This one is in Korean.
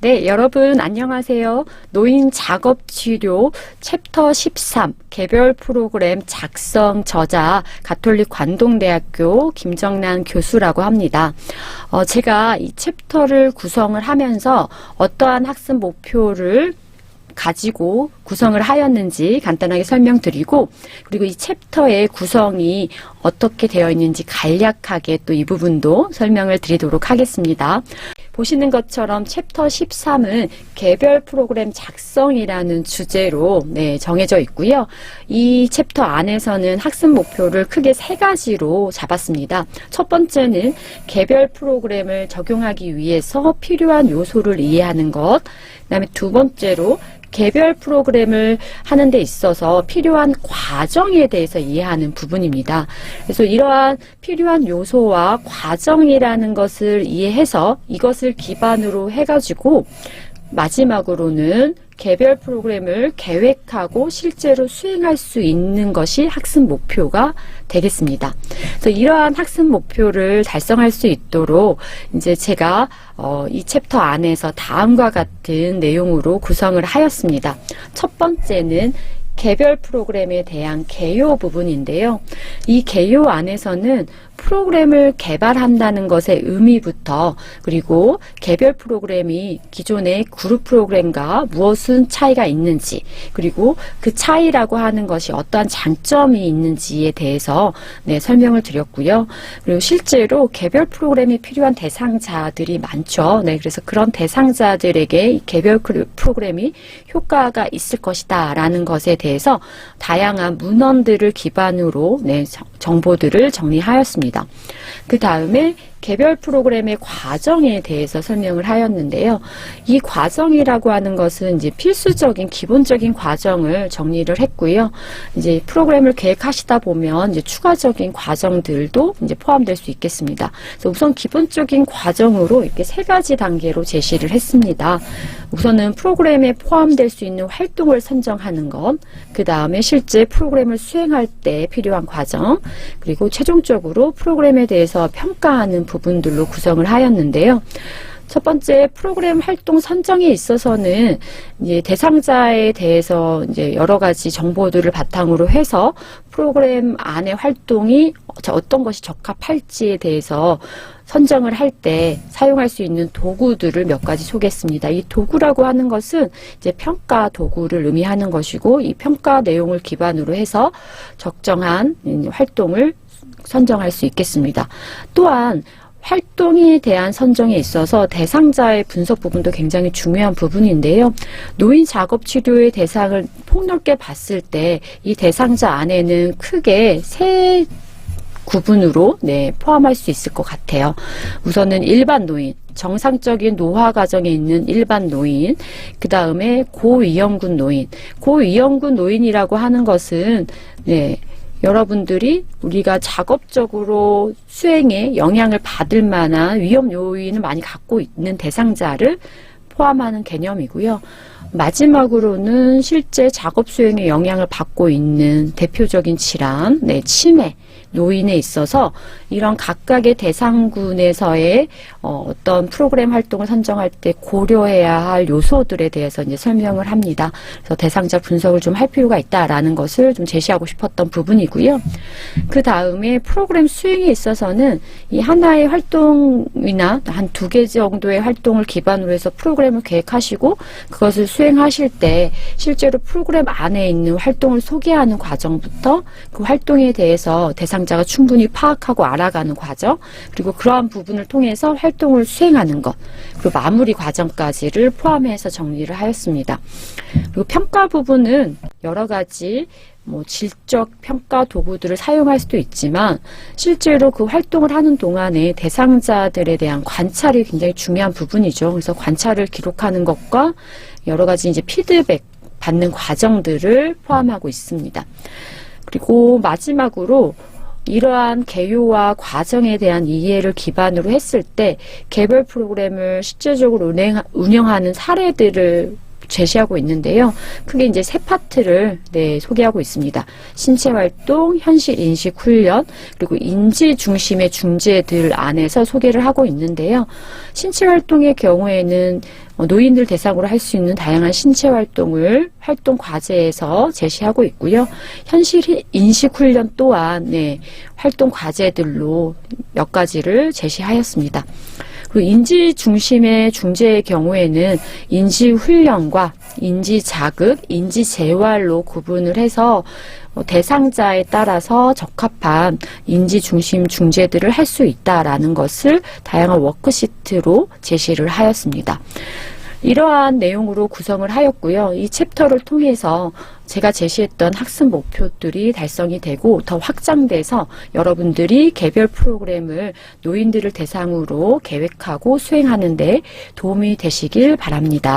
네, 여러분 안녕하세요. 노인 작업 치료 챕터 13 개별 프로그램 작성 저자 가톨릭 관동대학교 김정란 교수라고 합니다. 제가 이 챕터를 구성을 하면서 어떠한 학습 목표를 가지고 구성을 하였는지 간단하게 설명드리고, 그리고 이 챕터의 구성이 어떻게 되어 있는지 간략하게 또 이 부분도 설명을 드리도록 하겠습니다. 보시는 것처럼 챕터 13은 개별 프로그램 작성이라는 주제로 정해져 있고요. 이 챕터 안에서는 학습 목표를 크게 세 가지로 잡았습니다. 첫 번째는 개별 프로그램을 적용하기 위해서 필요한 요소를 이해하는 것, 그 다음에 두 번째로 개별 프로그램을 하는 데 있어서 필요한 과정에 대해서 이해하는 부분입니다. 그래서 이러한 필요한 요소와 과정이라는 것을 이해해서 이것을 기반으로 해가지고 마지막으로는 개별 프로그램을 계획하고 실제로 수행할 수 있는 것이 학습 목표가 되겠습니다. 그래서 이러한 학습 목표를 달성할 수 있도록 이제 제가 이 챕터 안에서 다음과 같은 내용으로 구성을 하였습니다. 첫 번째는 개별 프로그램에 대한 개요 부분인데요. 이 개요 안에서는 프로그램을 개발한다는 것의 의미부터, 그리고 개별 프로그램이 기존의 그룹 프로그램과 무엇은 차이가 있는지, 그리고 그 차이라고 하는 것이 어떠한 장점이 있는지에 대해서 설명을 드렸고요. 그리고 실제로 개별 프로그램이 필요한 대상자들이 많죠. 그래서 그런 대상자들에게 이 개별 프로그램이 효과가 있을 것이다 라는 것에 대해서 다양한 문헌들을 기반으로 정보들을 정리하였습니다. 그 다음에 개별 프로그램의 과정에 대해서 설명을 하였는데요. 이 과정이라고 하는 것은 이제 필수적인 기본적인 과정을 정리를 했고요. 이제 프로그램을 계획하시다 보면 이제 추가적인 과정들도 이제 포함될 수 있겠습니다. 그래서 우선 기본적인 과정으로 이렇게 세 가지 단계로 제시를 했습니다. 우선은 프로그램에 포함될 수 있는 활동을 선정하는 것, 그 다음에 실제 프로그램을 수행할 때 필요한 과정, 그리고 최종적으로 프로그램에 대해서 평가하는 부분들로 구성을 하였는데요. 첫 번째 프로그램 활동 선정에 있어서는 이제 대상자에 대해서 이제 여러 가지 정보들을 바탕으로 해서 프로그램 안의 활동이 어떤 것이 적합할지에 대해서 선정을 할 때 사용할 수 있는 도구들을 몇 가지 소개했습니다. 이 도구라고 하는 것은 이제 평가 도구를 의미하는 것이고, 이 평가 내용을 기반으로 해서 적정한 활동을 선정할 수 있겠습니다. 또한 활동에 대한 선정에 있어서 대상자의 분석 부분도 굉장히 중요한 부분인데요. 노인 작업 치료의 대상을 폭넓게 봤을 때 이 대상자 안에는 크게 세 구분으로 포함할 수 있을 것 같아요. 우선은 일반 노인, 정상적인 노화 과정에 있는 일반 노인, 그 다음에 고위험군 노인. 고위험군 노인이라고 하는 것은 여러분들이 우리가 작업적으로 수행에 영향을 받을 만한 위험 요인을 많이 갖고 있는 대상자를 포함하는 개념이고요. 마지막으로는 실제 작업 수행에 영향을 받고 있는 대표적인 질환, 치매, 노인에 있어서 이런 각각의 대상군에서의 어떤 프로그램 활동을 선정할 때 고려해야 할 요소들에 대해서 이제 설명을 합니다. 그래서 대상자 분석을 좀 할 필요가 있다라는 것을 좀 제시하고 싶었던 부분이고요. 그 다음에 프로그램 수행에 있어서는 이 하나의 활동이나 한 두 개 정도의 활동을 기반으로 해서 프로그램을 계획하시고 그것을 수행하실 때 실제로 프로그램 안에 있는 활동을 소개하는 과정부터 그 활동에 대해서 대상자가 충분히 파악하고 알아가는 과정, 그리고 그러한 부분을 통해서 활동을 수행하는 것, 그리고 마무리 과정까지를 포함해서 정리를 하였습니다. 그리고 평가 부분은 여러 가지 질적 평가 도구들을 사용할 수도 있지만 실제로 그 활동을 하는 동안에 대상자들에 대한 관찰이 굉장히 중요한 부분이죠. 그래서 관찰을 기록하는 것과 여러 가지 이제 피드백 받는 과정들을 포함하고 있습니다. 그리고 마지막으로 이러한 개요와 과정에 대한 이해를 기반으로 했을 때 개별 프로그램을 실제적으로 운영하는 사례들을 제시하고 있는데요. 크게 이제 세 파트를 소개하고 있습니다. 신체 활동, 현실 인식 훈련, 그리고 인지 중심의 중재들 안에서 소개를 하고 있는데요. 신체 활동의 경우에는 노인들 대상으로 할 수 있는 다양한 신체 활동을 활동 과제에서 제시하고 있고요. 현실 인식 훈련 또한 활동 과제들로 몇 가지를 제시하였습니다. 그리고 인지 중심의 중재의 경우에는 인지 훈련과 인지 자극, 인지 재활로 구분을 해서 대상자에 따라서 적합한 인지 중심 중재들을 할 수 있다라는 것을 다양한 워크시트로 제시를 하였습니다. 이러한 내용으로 구성을 하였고요. 이 챕터를 통해서 제가 제시했던 학습 목표들이 달성이 되고 더 확장돼서 여러분들이 개별 프로그램을 노인들을 대상으로 계획하고 수행하는 데 도움이 되시길 바랍니다.